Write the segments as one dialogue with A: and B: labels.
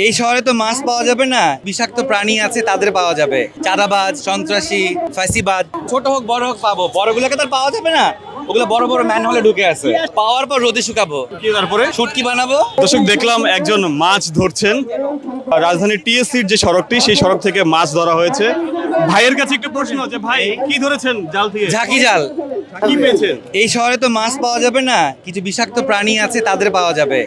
A: এই শহরে তো মাছ পাওয়া যাবে না, বিষাক্ত প্রাণী আছে তাদের পাওয়া যাবে। চাঁদাবাজ, সন্ত্রাসী, ফাঁসিবাদ, ছোট হোক বড় হোক পাবো, বড়গুলোকে তো আর পাওয়া যাবে না। ওগুলো বড় বড় ম্যান হলে ঢুকে আছে, পাওয়ার পর রোদে শুকাবো,
B: কি তারপরে
A: শুটকি বানাবো।
B: দর্শক দেখলাম একজন মাছ ধরছেন। রাজধানীর টিএসসির যে সড়কটি, সেই সড়ক থেকে মাছ ধরা হয়েছে। ভাইয়ের কাছে একটা প্রশ্ন আছে, ভাই কি ধরেছেন জাল থেকে?
A: ঝাঁকি জাল।
B: কি পেয়েছেন?
A: এই শহরে তো মাছ পাওয়া যাবে না, কিছু বিষাক্ত প্রাণী আছে তাদের পাওয়া যাবে।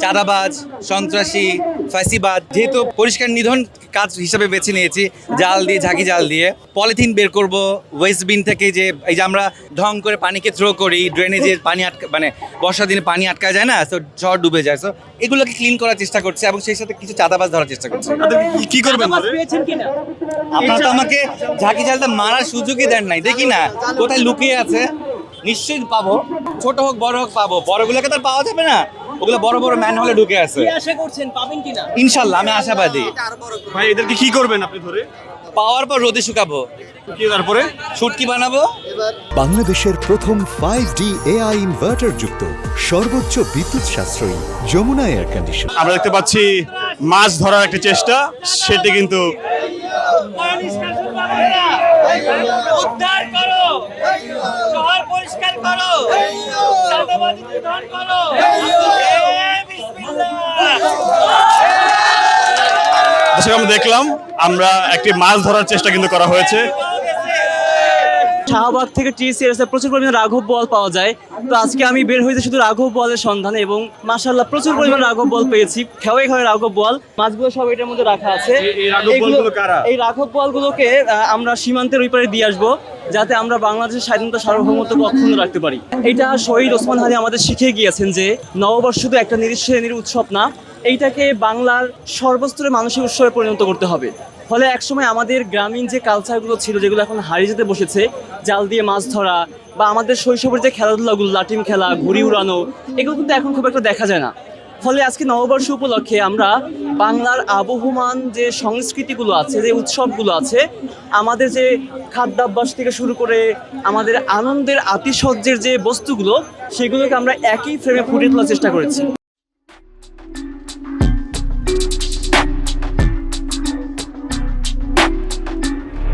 A: চাঁদাবাজ, সন্ত্রাসী, ফাঁসিবাদ, যেহেতু পরিষ্কার নিধন কাজ হিসেবে বেছে নিয়েছি, জাল দিয়ে, ঝাঁকি জাল দিয়ে পলিথিন বের করব ওয়েস্ট বিন থেকে। যে এই যে আমরা ঢং করে পানিকে থ্রো করি, ড্রেনেজের পানি আটকা, মানে বর্ষার দিনে পানি আটকা যায় না, তো শহর ডুবে যায়। তো এগুলোকে ক্লিন করার চেষ্টা করছে এবং সেই সাথে কিছু চাঁদাবাজ ধরার চেষ্টা করছে।
B: কি করবেন?
A: আপনারা তো আমাকে ঝাঁকি জালটা মারার সুযোগই দেন নাই, দেখি না কোথায় লুকিয়ে আছে। নিশ্চয়ই পাবো, ছোট হোক বড় হোক পাবো, বড়গুলোকে তো আর পাওয়া যাবে না। ওগুলো বড় বড় ম্যান হলে ঢুকে আছে।
C: আশা করছেন পাবেন কিনা?
A: ইনশাল্লাহ, আমি আশাবাদী।
B: ভাই এদেরকে কি করবেন আপনি ধরে?
A: পাওয়ার পর রোদে শুকাবো,
B: কি তারপরে
A: শুটকি বানাবো।
D: বাংলাদেশের প্রথম 5D AI ইনভার্টার যুক্ত সর্বোচ্চ বিদ্যুৎ সাশ্রয়ী যমুনা এয়ার কন্ডিশন।
B: আমরা দেখতে পাচ্ছি মাছ ধরার একটা চেষ্টা, সেটি কিন্তু
C: উদ্ধার করো, শহর পরিষ্কার করো, চাঁদাবাজি নিধন করো। বিসমিল্লাহ।
B: দর্শক আমরা দেখলাম, আমরা একটি মাছ ধরার চেষ্টা কিন্তু করা হয়েছে।
C: শাহবাগ থেকে টিএসসি প্রচুর পরিমাণে রাঘব বল পাওয়া যায়। তো আজকে আমি বের হয়েছি শুধু রাঘব বলের সন্ধানে এবং মাশাআল্লাহ প্রচুর পরিমাণে রাঘব বল পেয়েছি। খেয়ে খেয়ে রাঘব বল, মাছগুলো সব এটার মধ্যে রাখা আছে।
B: এই রাঘব বলগুলো কারা?
C: এই রাঘব বলগুলোকে আমরা সীমান্তের ওই পারে দিয়ে আসবো, যাতে আমরা বাংলাদেশের স্বাধীনতা সার্বভৌমত্ব অক্ষুণ্ণ রাখতে পারি। এটা শহীদ ওসমান হাদি আমাদের শিখিয়ে গিয়েছেন যে নববর্ষ শুধু একটা নির্দিষ্ট শ্রেণীর উৎসব না, এইটাকে বাংলার সর্বস্তরের মানুষের উৎসবে পরিণত করতে হবে। ফলে একসময় আমাদের গ্রামীণ যে কালচারগুলো ছিল, যেগুলো এখন হারিয়ে যেতে বসেছে, জাল দিয়ে মাছ ধরা বা আমাদের শৈশবের যে খেলাধুলাগুলো, লাটিম খেলা, ঘুড়ি উড়ানো, এগুলো কিন্তু এখন খুব একটা দেখা যায় না। ফলে আজকে নববর্ষ উপলক্ষে আমরা বাংলার আবহমান যে সংস্কৃতিগুলো আছে, যে উৎসবগুলো আছে, আমাদের যে খাদ্যাভ্যাস থেকে শুরু করে আমাদের আনন্দের আতিশয্যের যে বস্তুগুলো, সেগুলোকে আমরা একই ফ্রেমে ফুটিয়ে তোলার চেষ্টা করেছি।